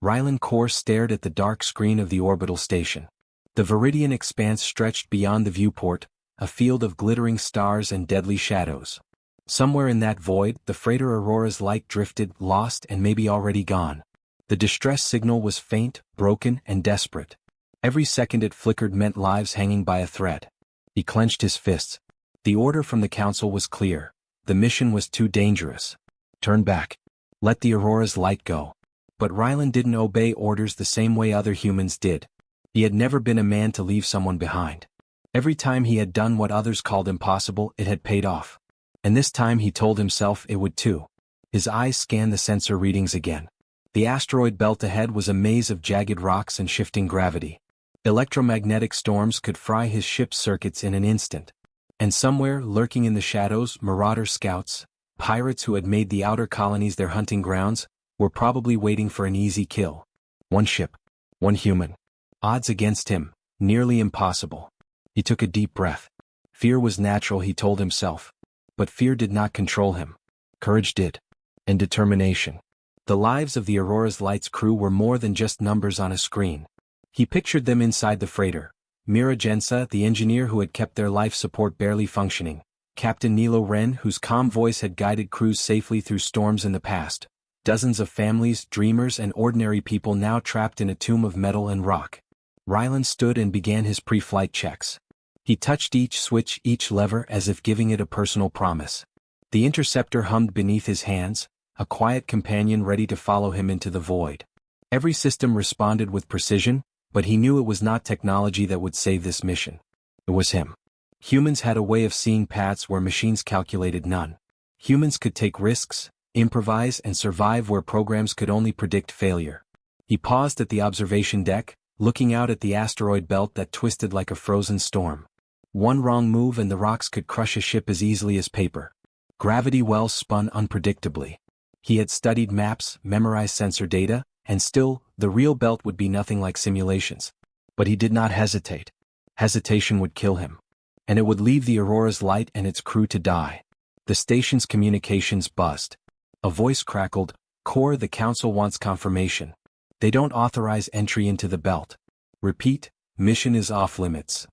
Rylan Core stared at the dark screen of the orbital station. The Viridian expanse stretched beyond the viewport, a field of glittering stars and deadly shadows. Somewhere in that void, the freighter Aurora's light drifted, lost and maybe already gone. The distress signal was faint, broken, and desperate. Every second it flickered meant lives hanging by a thread. He clenched his fists. The order from the Council was clear. The mission was too dangerous. Turn back. Let the Aurora's light go. But Rylan didn't obey orders the same way other humans did. He had never been a man to leave someone behind. Every time he had done what others called impossible, it had paid off. And this time he told himself it would too. His eyes scanned the sensor readings again. The asteroid belt ahead was a maze of jagged rocks and shifting gravity. Electromagnetic storms could fry his ship's circuits in an instant. And somewhere, lurking in the shadows, marauder scouts, pirates who had made the outer colonies their hunting grounds, were probably waiting for an easy kill. One ship. One human. Odds against him, nearly impossible. He took a deep breath. Fear was natural, he told himself. But fear did not control him. Courage did. And determination. The lives of the Aurora's Light's crew were more than just numbers on a screen. He pictured them inside the freighter. Mira Jensa, the engineer who had kept their life support barely functioning. Captain Nilo Ren, whose calm voice had guided crews safely through storms in the past. Dozens of families, dreamers, and ordinary people now trapped in a tomb of metal and rock. Rylan stood and began his pre-flight checks. He touched each switch, each lever, as if giving it a personal promise. The interceptor hummed beneath his hands, a quiet companion ready to follow him into the void. Every system responded with precision, but he knew it was not technology that would save this mission. It was him. Humans had a way of seeing paths where machines calculated none. Humans could take risks, improvise, and survive where programs could only predict failure. He paused at the observation deck, looking out at the asteroid belt that twisted like a frozen storm. One wrong move and the rocks could crush a ship as easily as paper. Gravity wells spun unpredictably. He had studied maps, memorized sensor data, and still, the real belt would be nothing like simulations. But he did not hesitate. Hesitation would kill him. And it would leave the Aurora's Light and its crew to die. The station's communications buzzed. A voice crackled, "Core, the Council wants confirmation. They don't authorize entry into the belt. Repeat, mission is off limits."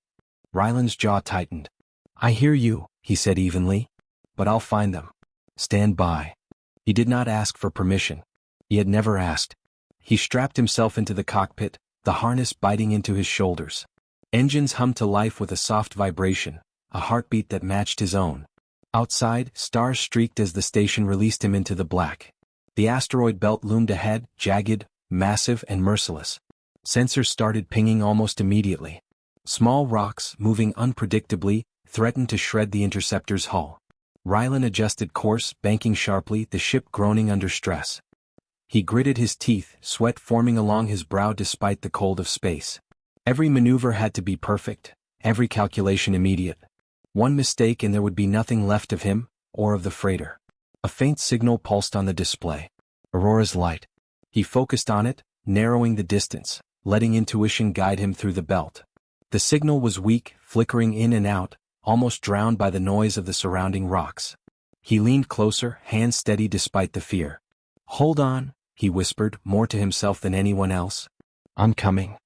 Rylan's jaw tightened. "I hear you," he said evenly. "But I'll find them. Stand by." He did not ask for permission. He had never asked. He strapped himself into the cockpit, the harness biting into his shoulders. Engines hummed to life with a soft vibration, a heartbeat that matched his own. Outside, stars streaked as the station released him into the black. The asteroid belt loomed ahead, jagged, massive, and merciless. Sensors started pinging almost immediately. Small rocks, moving unpredictably, threatened to shred the interceptor's hull. Rylan adjusted course, banking sharply, the ship groaning under stress. He gritted his teeth, sweat forming along his brow despite the cold of space. Every maneuver had to be perfect, every calculation immediate. One mistake and there would be nothing left of him, or of the freighter. A faint signal pulsed on the display. Aurora's Light. He focused on it, narrowing the distance, letting intuition guide him through the belt. The signal was weak, flickering in and out, almost drowned by the noise of the surrounding rocks. He leaned closer, hands steady despite the fear. "Hold on," he whispered, more to himself than anyone else. "I'm coming."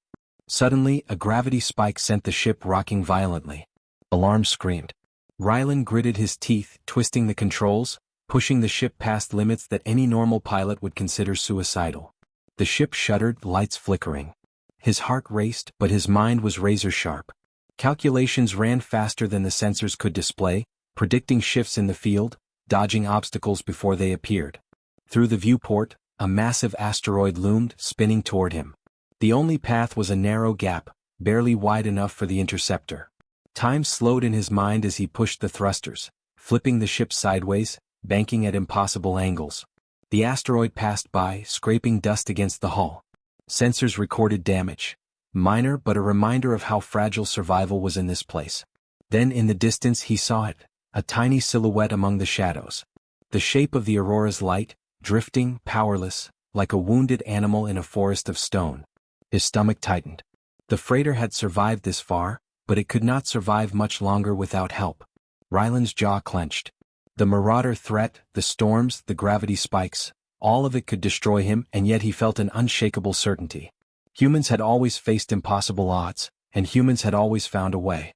Suddenly, a gravity spike sent the ship rocking violently. Alarm screamed. Rylan gritted his teeth, twisting the controls, pushing the ship past limits that any normal pilot would consider suicidal. The ship shuddered, lights flickering. His heart raced, but his mind was razor-sharp. Calculations ran faster than the sensors could display, predicting shifts in the field, dodging obstacles before they appeared. Through the viewport, a massive asteroid loomed, spinning toward him. The only path was a narrow gap, barely wide enough for the interceptor. Time slowed in his mind as he pushed the thrusters, flipping the ship sideways, banking at impossible angles. The asteroid passed by, scraping dust against the hull. Sensors recorded damage. Minor but a reminder of how fragile survival was in this place. Then in the distance he saw it, a tiny silhouette among the shadows. The shape of the Aurora's Light, drifting, powerless, like a wounded animal in a forest of stone. His stomach tightened. The freighter had survived this far, but it could not survive much longer without help. Rylan's jaw clenched. The marauder threat, the storms, the gravity spikes, All of it could destroy him, and yet he felt an unshakable certainty. Humans had always faced impossible odds, and humans had always found a way.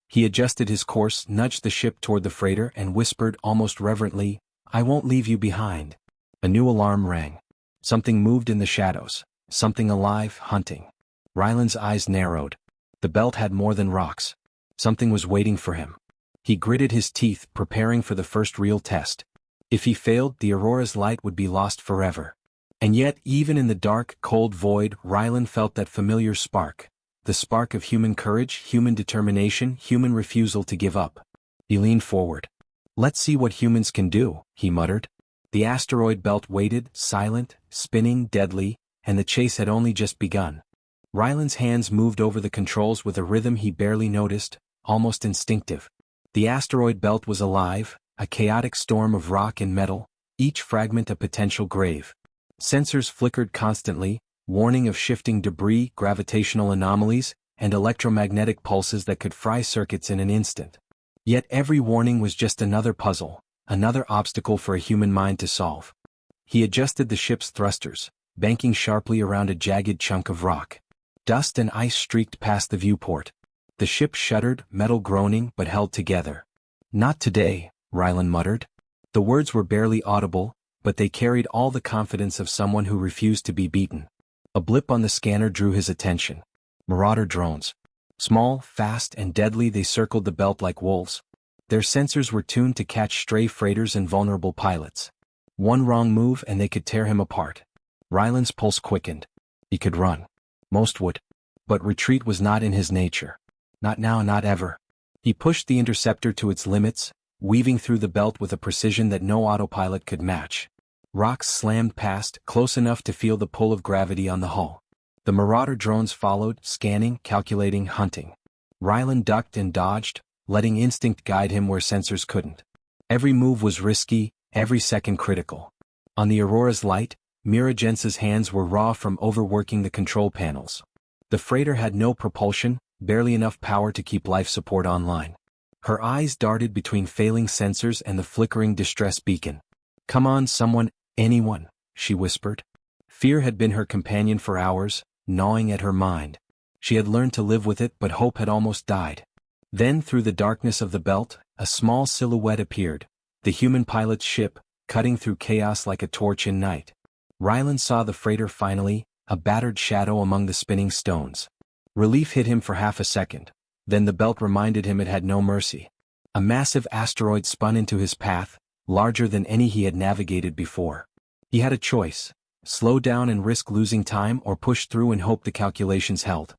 He adjusted his course, nudged the ship toward the freighter, and whispered almost reverently, "I won't leave you behind." A new alarm rang. Something moved in the shadows, something alive, hunting. Ryland's eyes narrowed. The belt had more than rocks. Something was waiting for him. He gritted his teeth, preparing for the first real test. If he failed, the Aurora's light would be lost forever. And yet, even in the dark, cold void, Ryland felt that familiar spark. The spark of human courage, human determination, human refusal to give up. He leaned forward. "Let's see what humans can do," he muttered. The asteroid belt waited, silent, spinning, deadly, and the chase had only just begun. Ryland's hands moved over the controls with a rhythm he barely noticed, almost instinctive. The asteroid belt was alive, a chaotic storm of rock and metal, each fragment a potential grave. Sensors flickered constantly, warning of shifting debris, gravitational anomalies, and electromagnetic pulses that could fry circuits in an instant. Yet every warning was just another puzzle, another obstacle for a human mind to solve. He adjusted the ship's thrusters, banking sharply around a jagged chunk of rock. Dust and ice streaked past the viewport. The ship shuddered, metal groaning, but held together. "Not today," Ryland muttered. The words were barely audible, but they carried all the confidence of someone who refused to be beaten. A blip on the scanner drew his attention. Marauder drones. Small, fast, and deadly, they circled the belt like wolves. Their sensors were tuned to catch stray freighters and vulnerable pilots. One wrong move and they could tear him apart. Ryland's pulse quickened. He could run. Most would. But retreat was not in his nature. Not now, not ever. He pushed the interceptor to its limits, weaving through the belt with a precision that no autopilot could match. Rocks slammed past, close enough to feel the pull of gravity on the hull. The Marauder drones followed, scanning, calculating, hunting. Ryland ducked and dodged, letting instinct guide him where sensors couldn't. Every move was risky, every second critical. On the Aurora's light, Mira Jense's hands were raw from overworking the control panels. The freighter had no propulsion, barely enough power to keep life support online. Her eyes darted between failing sensors and the flickering distress beacon. "Come on, someone, anyone," she whispered. Fear had been her companion for hours, gnawing at her mind. She had learned to live with it, but hope had almost died. Then, through the darkness of the belt, a small silhouette appeared. The human pilot's ship, cutting through chaos like a torch in night. Ryland saw the freighter finally, a battered shadow among the spinning stones. Relief hit him for half a second. Then the belt reminded him it had no mercy. A massive asteroid spun into his path, larger than any he had navigated before. He had a choice: slow down and risk losing time, or push through and hope the calculations held.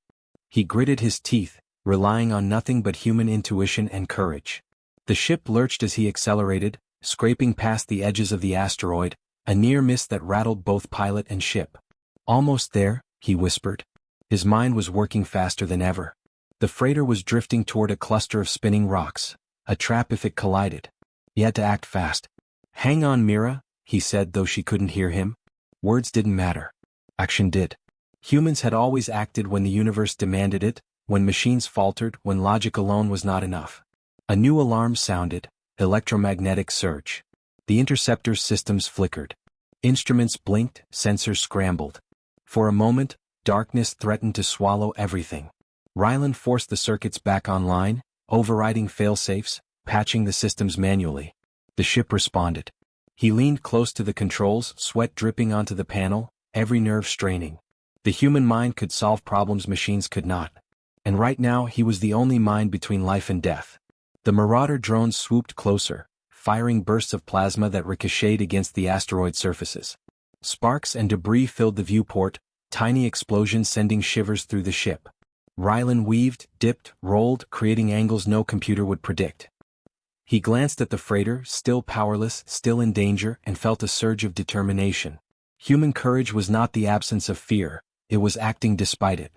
He gritted his teeth, relying on nothing but human intuition and courage. The ship lurched as he accelerated, scraping past the edges of the asteroid, a near miss that rattled both pilot and ship. "Almost there," he whispered. His mind was working faster than ever. The freighter was drifting toward a cluster of spinning rocks, a trap if it collided. He had to act fast. "Hang on, Mira," he said, though she couldn't hear him. Words didn't matter. Action did. Humans had always acted when the universe demanded it, when machines faltered, when logic alone was not enough. A new alarm sounded, electromagnetic surge. The interceptor's systems flickered. Instruments blinked, sensors scrambled. For a moment, darkness threatened to swallow everything. Ryland forced the circuits back online, overriding failsafes, patching the systems manually. The ship responded. He leaned close to the controls, sweat dripping onto the panel, every nerve straining. The human mind could solve problems machines could not. And right now he was the only mind between life and death. The Marauder drones swooped closer, firing bursts of plasma that ricocheted against the asteroid surfaces. Sparks and debris filled the viewport, tiny explosions sending shivers through the ship. Ryland weaved, dipped, rolled, creating angles no computer would predict. He glanced at the freighter, still powerless, still in danger, and felt a surge of determination. Human courage was not the absence of fear, it was acting despite it.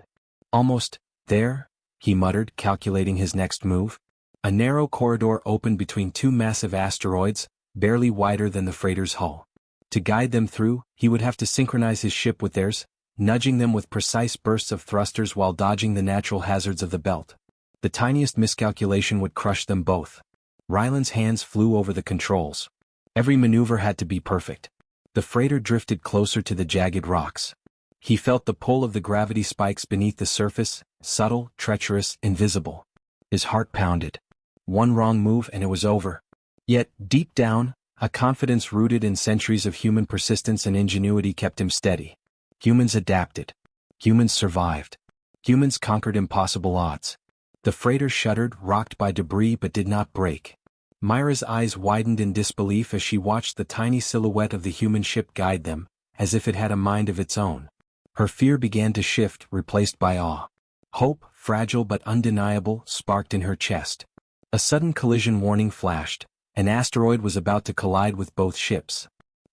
"Almost there," he muttered, calculating his next move. A narrow corridor opened between two massive asteroids, barely wider than the freighter's hull. To guide them through, he would have to synchronize his ship with theirs, nudging them with precise bursts of thrusters while dodging the natural hazards of the belt. The tiniest miscalculation would crush them both. Ryland's hands flew over the controls. Every maneuver had to be perfect. The freighter drifted closer to the jagged rocks. He felt the pull of the gravity spikes beneath the surface, subtle, treacherous, invisible. His heart pounded. One wrong move and it was over. Yet, deep down, a confidence rooted in centuries of human persistence and ingenuity kept him steady. Humans adapted. Humans survived. Humans conquered impossible odds. The freighter shuddered, rocked by debris but did not break. Myra's eyes widened in disbelief as she watched the tiny silhouette of the human ship guide them, as if it had a mind of its own. Her fear began to shift, replaced by awe. Hope, fragile but undeniable, sparked in her chest. A sudden collision warning flashed. An asteroid was about to collide with both ships.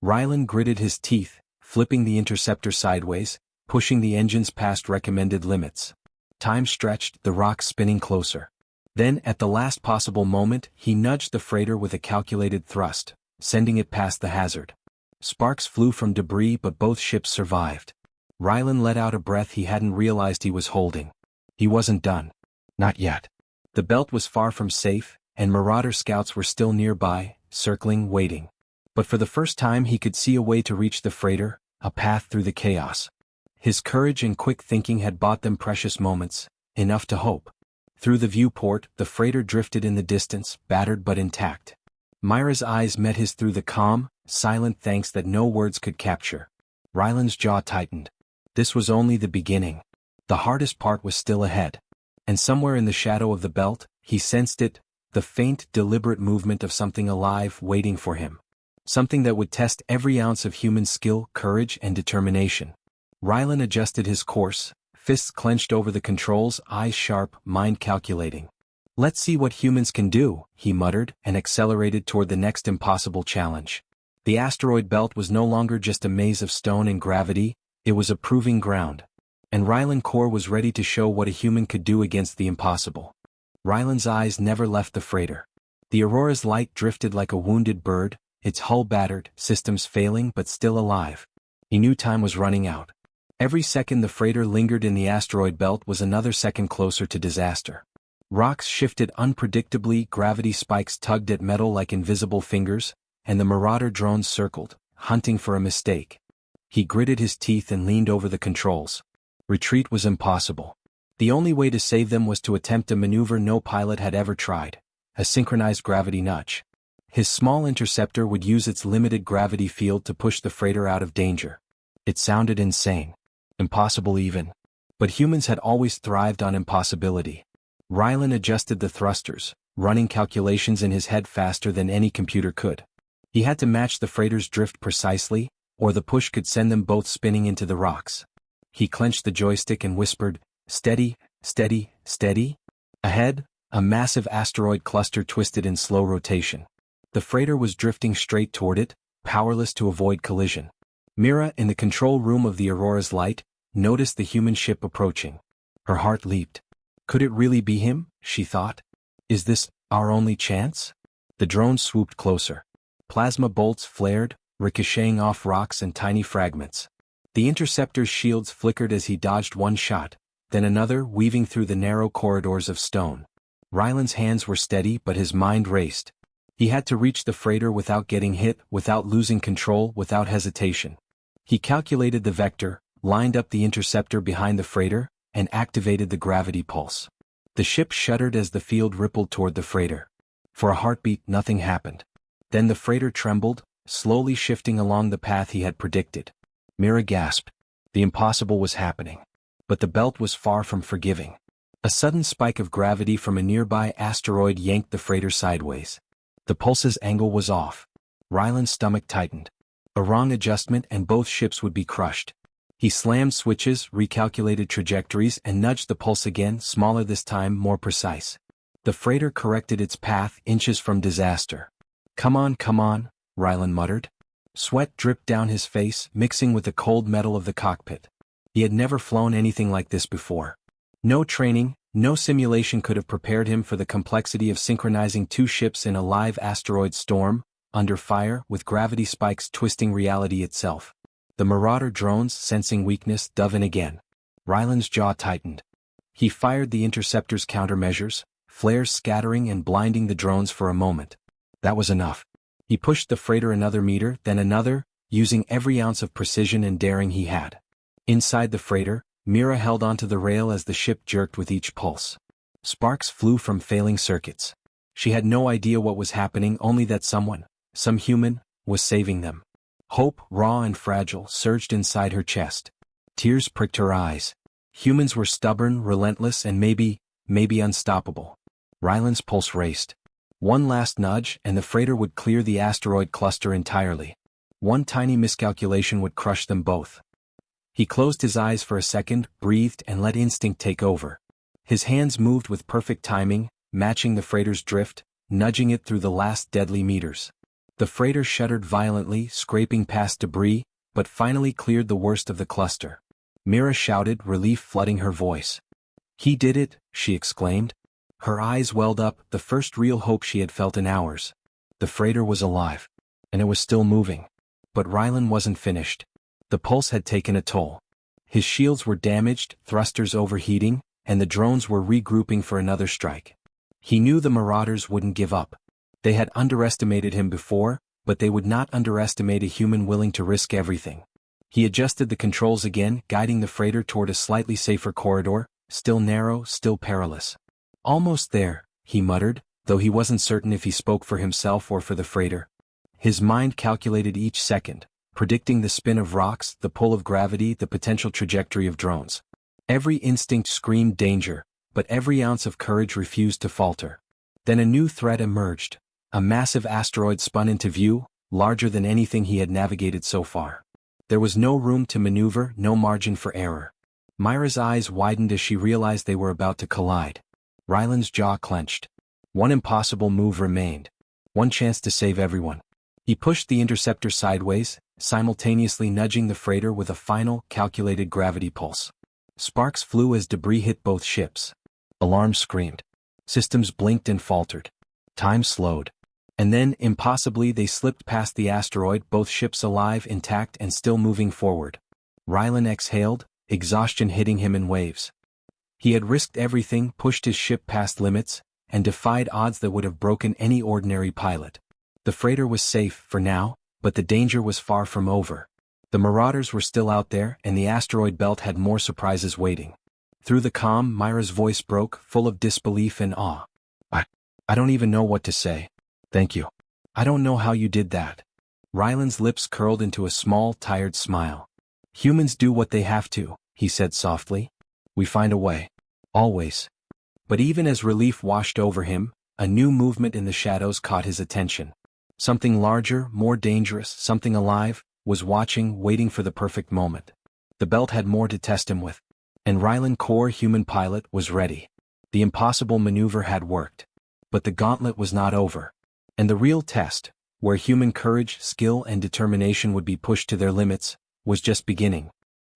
Rylan gritted his teeth, flipping the interceptor sideways, pushing the engines past recommended limits. Time stretched, the rocks spinning closer. Then, at the last possible moment, he nudged the freighter with a calculated thrust, sending it past the hazard. Sparks flew from debris but both ships survived. Rylan let out a breath he hadn't realized he was holding. He wasn't done. Not yet. The belt was far from safe, and Marauder scouts were still nearby, circling, waiting. But for the first time he could see a way to reach the freighter, a path through the chaos. His courage and quick thinking had bought them precious moments, enough to hope. Through the viewport, the freighter drifted in the distance, battered but intact. Myra's eyes met his through the calm, silent thanks that no words could capture. Rylan's jaw tightened. This was only the beginning. The hardest part was still ahead. And somewhere in the shadow of the belt, he sensed it, the faint, deliberate movement of something alive waiting for him. Something that would test every ounce of human skill, courage, and determination. Rylan adjusted his course, fists clenched over the controls, eyes sharp, mind calculating. Let's see what humans can do, he muttered, and accelerated toward the next impossible challenge. The asteroid belt was no longer just a maze of stone and gravity, it was a proving ground. And Rylan Core was ready to show what a human could do against the impossible. Rylan's eyes never left the freighter. The Aurora's light drifted like a wounded bird, its hull battered, systems failing but still alive. He knew time was running out. Every second the freighter lingered in the asteroid belt was another second closer to disaster. Rocks shifted unpredictably, gravity spikes tugged at metal like invisible fingers, and the Marauder drones circled, hunting for a mistake. He gritted his teeth and leaned over the controls. Retreat was impossible. The only way to save them was to attempt a maneuver no pilot had ever tried, a synchronized gravity nudge. His small interceptor would use its limited gravity field to push the freighter out of danger. It sounded insane. Impossible even. But humans had always thrived on impossibility. Rylan adjusted the thrusters, running calculations in his head faster than any computer could. He had to match the freighter's drift precisely, or the push could send them both spinning into the rocks. He clenched the joystick and whispered, "Steady, steady, steady." Ahead, a massive asteroid cluster twisted in slow rotation. The freighter was drifting straight toward it, powerless to avoid collision. Mira, in the control room of the Aurora's light, noticed the human ship approaching. Her heart leaped. Could it really be him, she thought? Is this our only chance? The drone swooped closer. Plasma bolts flared, ricocheting off rocks and tiny fragments. The interceptor's shields flickered as he dodged one shot, then another, weaving through the narrow corridors of stone. Rylan's hands were steady but his mind raced. He had to reach the freighter without getting hit, without losing control, without hesitation. He calculated the vector, lined up the interceptor behind the freighter, and activated the gravity pulse. The ship shuddered as the field rippled toward the freighter. For a heartbeat, nothing happened. Then the freighter trembled, slowly shifting along the path he had predicted. Mira gasped. The impossible was happening. But the belt was far from forgiving. A sudden spike of gravity from a nearby asteroid yanked the freighter sideways. The pulse's angle was off. Rylan's stomach tightened. A wrong adjustment and both ships would be crushed. He slammed switches, recalculated trajectories, and nudged the pulse again, smaller this time, more precise. The freighter corrected its path, inches from disaster. Come on, Rylan muttered. Sweat dripped down his face, mixing with the cold metal of the cockpit. He had never flown anything like this before. No training, no simulation could have prepared him for the complexity of synchronizing two ships in a live asteroid storm, under fire, with gravity spikes twisting reality itself. The Marauder drones, sensing weakness, dove in again. Rylan's jaw tightened. He fired the interceptor's countermeasures, flares scattering and blinding the drones for a moment. That was enough. He pushed the freighter another meter, then another, using every ounce of precision and daring he had. Inside the freighter, Mira held onto the rail as the ship jerked with each pulse. Sparks flew from failing circuits. She had no idea what was happening, only that someone, some human, was saving them. Hope, raw and fragile, surged inside her chest. Tears pricked her eyes. Humans were stubborn, relentless, and maybe unstoppable. Ryland's pulse raced. One last nudge, and the freighter would clear the asteroid cluster entirely. One tiny miscalculation would crush them both. He closed his eyes for a second, breathed, and let instinct take over. His hands moved with perfect timing, matching the freighter's drift, nudging it through the last deadly meters. The freighter shuddered violently, scraping past debris, but finally cleared the worst of the cluster. Mira shouted, relief flooding her voice. "He did it," she exclaimed. Her eyes welled up, the first real hope she had felt in hours. The freighter was alive. And it was still moving. But Ryland wasn't finished. The pulse had taken a toll. His shields were damaged, thrusters overheating, and the drones were regrouping for another strike. He knew the Marauders wouldn't give up. They had underestimated him before, but they would not underestimate a human willing to risk everything. He adjusted the controls again, guiding the freighter toward a slightly safer corridor, still narrow, still perilous. "Almost there," he muttered, though he wasn't certain if he spoke for himself or for the freighter. His mind calculated each second, predicting the spin of rocks, the pull of gravity, the potential trajectory of drones. Every instinct screamed danger, but every ounce of courage refused to falter. Then a new threat emerged. A massive asteroid spun into view, larger than anything he had navigated so far. There was no room to maneuver, no margin for error. Myra's eyes widened as she realized they were about to collide. Ryland's jaw clenched. One impossible move remained. One chance to save everyone. He pushed the interceptor sideways, simultaneously nudging the freighter with a final, calculated gravity pulse. Sparks flew as debris hit both ships. Alarms screamed. Systems blinked and faltered. Time slowed. And then, impossibly, they slipped past the asteroid, both ships alive, intact, and still moving forward. Ryland exhaled, exhaustion hitting him in waves. He had risked everything, pushed his ship past limits, and defied odds that would have broken any ordinary pilot. The freighter was safe, for now, but the danger was far from over. The Marauders were still out there, and the asteroid belt had more surprises waiting. Through the comm, Myra's voice broke, full of disbelief and awe. I don't even know what to say. Thank you. I don't know how you did that." Ryland's lips curled into a small, tired smile. "Humans do what they have to," he said softly. "We find a way. Always." But even as relief washed over him, a new movement in the shadows caught his attention. Something larger, more dangerous, something alive, was watching, waiting for the perfect moment. The belt had more to test him with. And Ryland Core, human pilot, was ready. The impossible maneuver had worked. But the gauntlet was not over. And the real test, where human courage, skill, and determination would be pushed to their limits, was just beginning.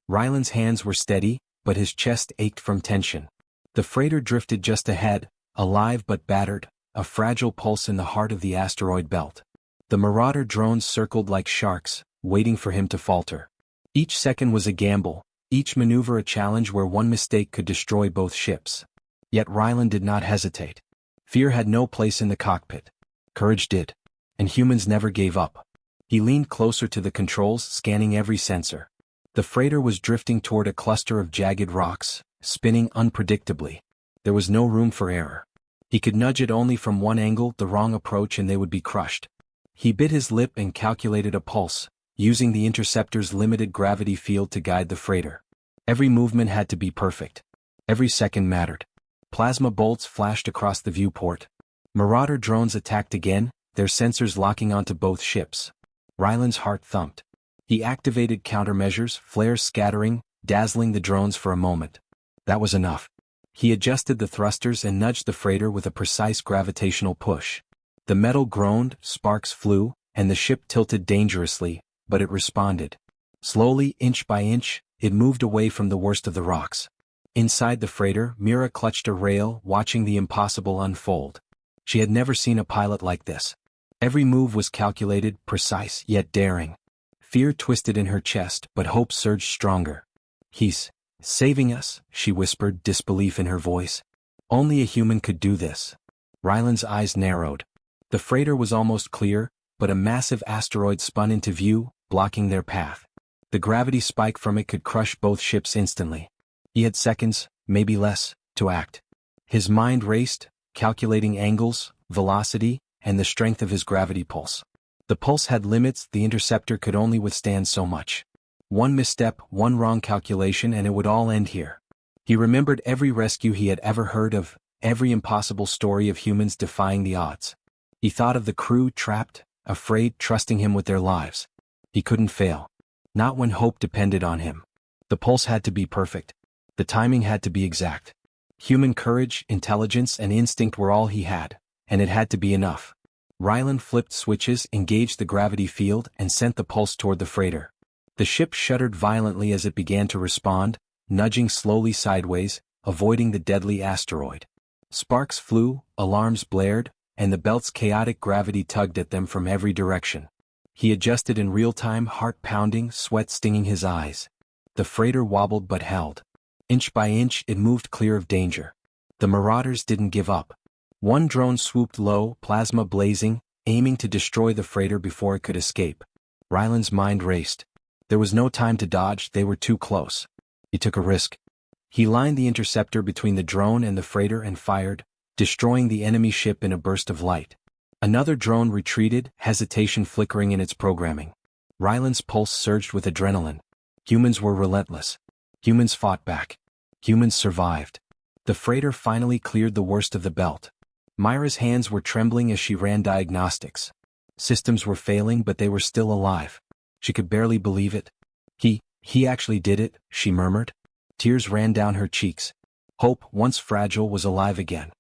Ryland's hands were steady, but his chest ached from tension. The freighter drifted just ahead, alive but battered, a fragile pulse in the heart of the asteroid belt. The Marauder drones circled like sharks, waiting for him to falter. Each second was a gamble, each maneuver a challenge where one mistake could destroy both ships. Yet Ryland did not hesitate. Fear had no place in the cockpit. Courage did. And humans never gave up. He leaned closer to the controls, scanning every sensor. The freighter was drifting toward a cluster of jagged rocks, spinning unpredictably. There was no room for error. He could nudge it only from one angle, the wrong approach, and they would be crushed. He bit his lip and calculated a pulse, using the interceptor's limited gravity field to guide the freighter. Every movement had to be perfect. Every second mattered. Plasma bolts flashed across the viewport. Marauder drones attacked again, their sensors locking onto both ships. Ryland's heart thumped. He activated countermeasures, flares scattering, dazzling the drones for a moment. That was enough. He adjusted the thrusters and nudged the freighter with a precise gravitational push. The metal groaned, sparks flew, and the ship tilted dangerously, but it responded. Slowly, inch by inch, it moved away from the worst of the rocks. Inside the freighter, Mira clutched a rail, watching the impossible unfold. She had never seen a pilot like this. Every move was calculated, precise, yet daring. Fear twisted in her chest, but hope surged stronger. "He's saving us," she whispered, disbelief in her voice. Only a human could do this. Ryland's eyes narrowed. The freighter was almost clear, but a massive asteroid spun into view, blocking their path. The gravity spike from it could crush both ships instantly. He had seconds, maybe less, to act. His mind raced, calculating angles, velocity, and the strength of his gravity pulse. The pulse had limits, the interceptor could only withstand so much. One misstep, one wrong calculation, and it would all end here. He remembered every rescue he had ever heard of, every impossible story of humans defying the odds. He thought of the crew trapped, afraid, trusting him with their lives. He couldn't fail. Not when hope depended on him. The pulse had to be perfect. The timing had to be exact. Human courage, intelligence, and instinct were all he had, and it had to be enough. Rylan flipped switches, engaged the gravity field, and sent the pulse toward the freighter. The ship shuddered violently as it began to respond, nudging slowly sideways, avoiding the deadly asteroid. Sparks flew, alarms blared, and the belt's chaotic gravity tugged at them from every direction. He adjusted in real time, heart pounding, sweat stinging his eyes. The freighter wobbled but held. Inch by inch, it moved clear of danger. The marauders didn't give up. One drone swooped low, plasma blazing, aiming to destroy the freighter before it could escape. Rylan's mind raced. There was no time to dodge, they were too close. He took a risk. He lined the interceptor between the drone and the freighter and fired, destroying the enemy ship in a burst of light. Another drone retreated, hesitation flickering in its programming. Rylan's pulse surged with adrenaline. Humans were relentless. Humans fought back. Humans survived. The freighter finally cleared the worst of the belt. Myra's hands were trembling as she ran diagnostics. Systems were failing, but they were still alive. She could barely believe it. He actually did it, she murmured. Tears ran down her cheeks. Hope, once fragile, was alive again.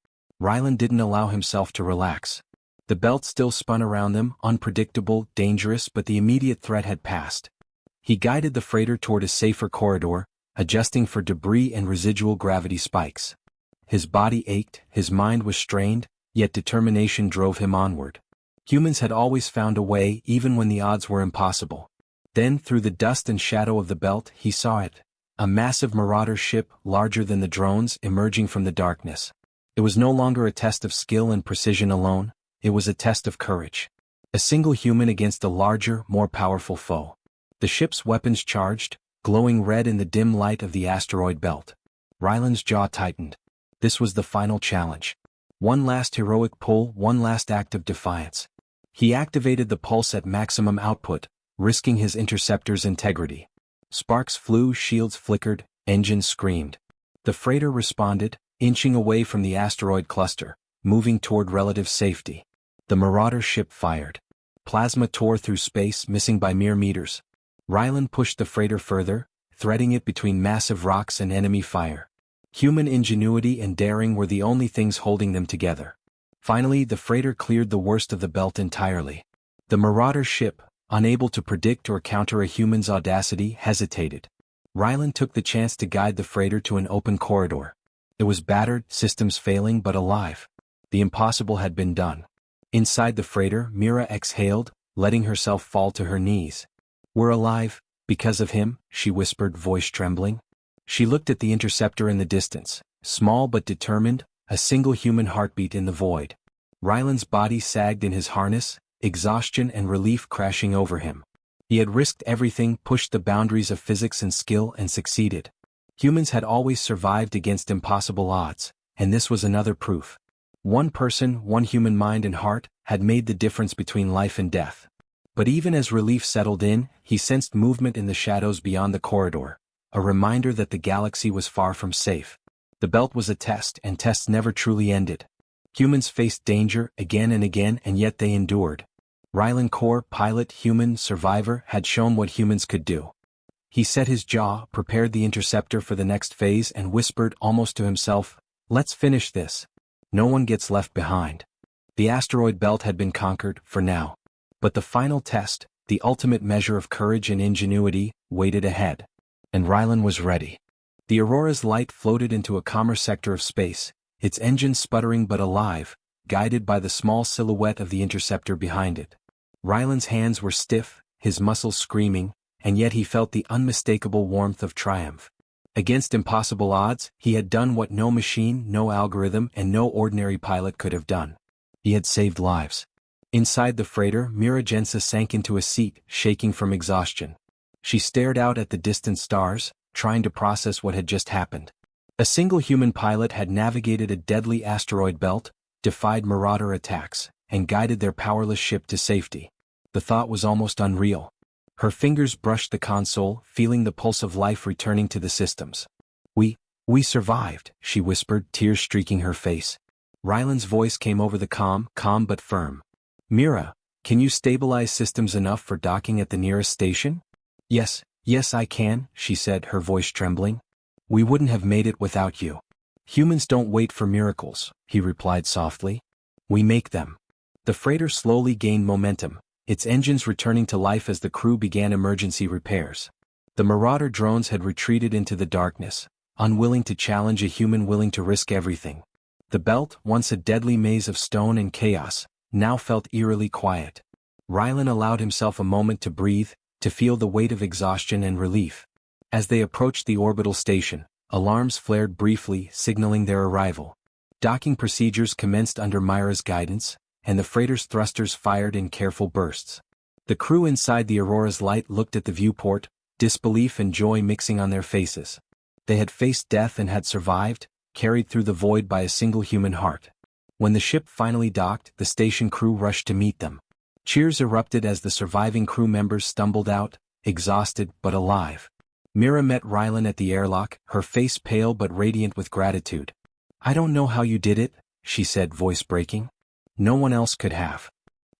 Rylan didn't allow himself to relax. The belt still spun around them, unpredictable, dangerous, but the immediate threat had passed. He guided the freighter toward a safer corridor, adjusting for debris and residual gravity spikes. His body ached, his mind was strained, yet determination drove him onward. Humans had always found a way, even when the odds were impossible. Then, through the dust and shadow of the belt, he saw it. A massive marauder ship, larger than the drones, emerging from the darkness. It was no longer a test of skill and precision alone, it was a test of courage. A single human against a larger, more powerful foe. The ship's weapons charged, glowing red in the dim light of the asteroid belt. Rylan's jaw tightened. This was the final challenge. One last heroic pull, one last act of defiance. He activated the pulse at maximum output, risking his interceptor's integrity. Sparks flew, shields flickered, engines screamed. The freighter responded, inching away from the asteroid cluster, moving toward relative safety. The marauder ship fired. Plasma tore through space, missing by mere meters. Rylan pushed the freighter further, threading it between massive rocks and enemy fire. Human ingenuity and daring were the only things holding them together. Finally, the freighter cleared the worst of the belt entirely. The marauder ship, unable to predict or counter a human's audacity, hesitated. Rylan took the chance to guide the freighter to an open corridor. It was battered, systems failing, but alive. The impossible had been done. Inside the freighter, Mira exhaled, letting herself fall to her knees. "We're alive, because of him," she whispered, voice trembling. She looked at the interceptor in the distance, small but determined, a single human heartbeat in the void. Rylan's body sagged in his harness, exhaustion and relief crashing over him. He had risked everything, pushed the boundaries of physics and skill, and succeeded. Humans had always survived against impossible odds, and this was another proof. One person, one human mind and heart, had made the difference between life and death. But even as relief settled in, he sensed movement in the shadows beyond the corridor, a reminder that the galaxy was far from safe. The belt was a test, and tests never truly ended. Humans faced danger again and again, and yet they endured. Rylan Core, pilot, human, survivor, had shown what humans could do. He set his jaw, prepared the interceptor for the next phase, and whispered almost to himself, "Let's finish this. No one gets left behind." The asteroid belt had been conquered, for now. But the final test, the ultimate measure of courage and ingenuity, waited ahead. And Rylan was ready. The Aurora's light floated into a calmer sector of space, its engine sputtering but alive, guided by the small silhouette of the interceptor behind it. Rylan's hands were stiff, his muscles screaming, and yet he felt the unmistakable warmth of triumph. Against impossible odds, he had done what no machine, no algorithm, and no ordinary pilot could have done. He had saved lives. Inside the freighter, Mira Jensa sank into a seat, shaking from exhaustion. She stared out at the distant stars, trying to process what had just happened. A single human pilot had navigated a deadly asteroid belt, defied marauder attacks, and guided their powerless ship to safety. The thought was almost unreal. Her fingers brushed the console, feeling the pulse of life returning to the systems. We survived, she whispered, tears streaking her face. Ryland's voice came over the calm but firm. Mira, can you stabilize systems enough for docking at the nearest station? Yes, I can, she said, her voice trembling. We wouldn't have made it without you. Humans don't wait for miracles, he replied softly. We make them. The freighter slowly gained momentum, its engines returning to life as the crew began emergency repairs. The marauder drones had retreated into the darkness, unwilling to challenge a human willing to risk everything. The belt, once a deadly maze of stone and chaos, now felt eerily quiet. Ryland allowed himself a moment to breathe, to feel the weight of exhaustion and relief. As they approached the orbital station, alarms flared briefly, signaling their arrival. Docking procedures commenced under Myra's guidance, and the freighter's thrusters fired in careful bursts. The crew inside the Aurora's light looked at the viewport, disbelief and joy mixing on their faces. They had faced death and had survived, carried through the void by a single human heart. When the ship finally docked, the station crew rushed to meet them. Cheers erupted as the surviving crew members stumbled out, exhausted but alive. Mira met Ryland at the airlock, her face pale but radiant with gratitude. I don't know how you did it, she said, voice breaking. No one else could have.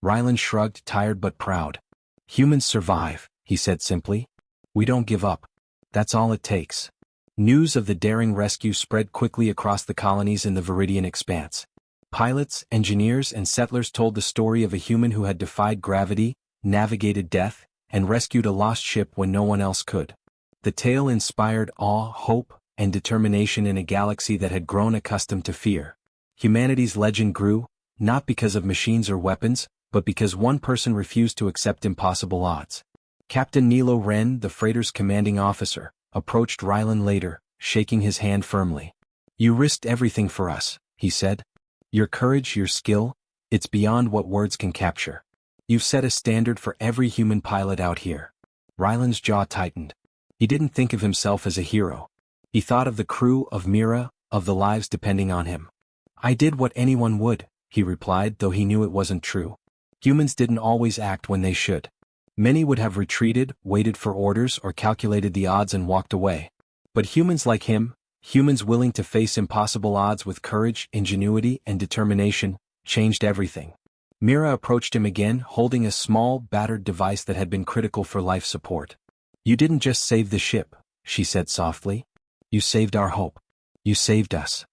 Ryland shrugged, tired but proud. Humans survive, he said simply. We don't give up. That's all it takes. News of the daring rescue spread quickly across the colonies in the Viridian Expanse. Pilots, engineers, and settlers told the story of a human who had defied gravity, navigated death, and rescued a lost ship when no one else could. The tale inspired awe, hope, and determination in a galaxy that had grown accustomed to fear. Humanity's legend grew, not because of machines or weapons, but because one person refused to accept impossible odds. Captain Nilo Wren, the freighter's commanding officer, approached Ryland later, shaking his hand firmly. You risked everything for us, he said. Your courage, your skill, it's beyond what words can capture. You've set a standard for every human pilot out here. Ryland's jaw tightened. He didn't think of himself as a hero. He thought of the crew, of Mira, of the lives depending on him. I did what anyone would, he replied, though he knew it wasn't true. Humans didn't always act when they should. Many would have retreated, waited for orders, or calculated the odds and walked away. But humans like him, humans willing to face impossible odds with courage, ingenuity, and determination, changed everything. Mira approached him again, holding a small, battered device that had been critical for life support. You didn't just save the ship, she said softly. You saved our hope. You saved us.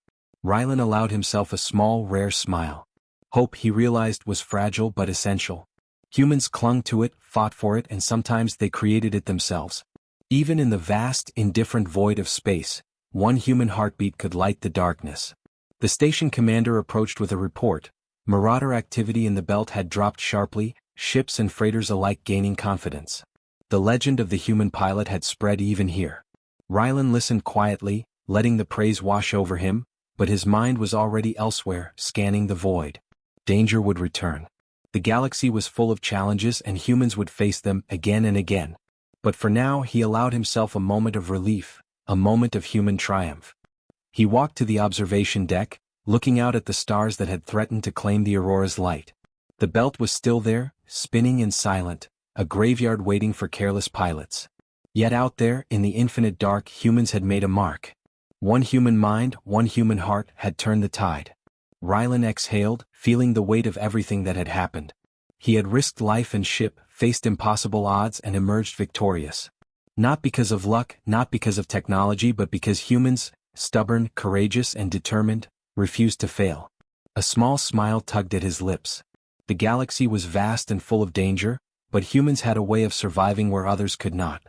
Ryland allowed himself a small, rare smile. Hope, he realized, was fragile but essential. Humans clung to it, fought for it, and sometimes they created it themselves. Even in the vast, indifferent void of space, one human heartbeat could light the darkness. The station commander approached with a report. Marauder activity in the belt had dropped sharply, ships and freighters alike gaining confidence. The legend of the human pilot had spread even here. Ryland listened quietly, letting the praise wash over him, but his mind was already elsewhere, scanning the void. Danger would return. The galaxy was full of challenges and humans would face them again and again. But for now he allowed himself a moment of relief, a moment of human triumph. He walked to the observation deck, looking out at the stars that had threatened to claim the Aurora's light. The belt was still there, spinning and silent, a graveyard waiting for careless pilots. Yet out there, in the infinite dark, humans had made a mark. One human mind, one human heart had turned the tide. Ryland exhaled, feeling the weight of everything that had happened. He had risked life and ship, faced impossible odds, and emerged victorious. Not because of luck, not because of technology, but because humans, stubborn, courageous, and determined, refused to fail. A small smile tugged at his lips. The galaxy was vast and full of danger, but humans had a way of surviving where others could not.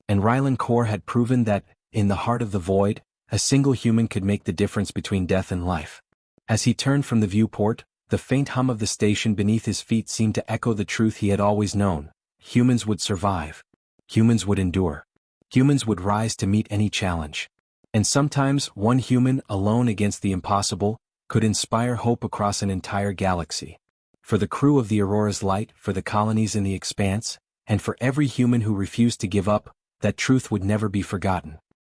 And Ryland Core had proven that, in the heart of the void, a single human could make the difference between death and life. As he turned from the viewport, the faint hum of the station beneath his feet seemed to echo the truth he had always known. Humans would survive. Humans would endure. Humans would rise to meet any challenge. And sometimes, one human, alone against the impossible, could inspire hope across an entire galaxy. for the crew of the Aurora's Light, for the colonies in the Expanse, and for every human who refused to give up, that truth would never be forgotten.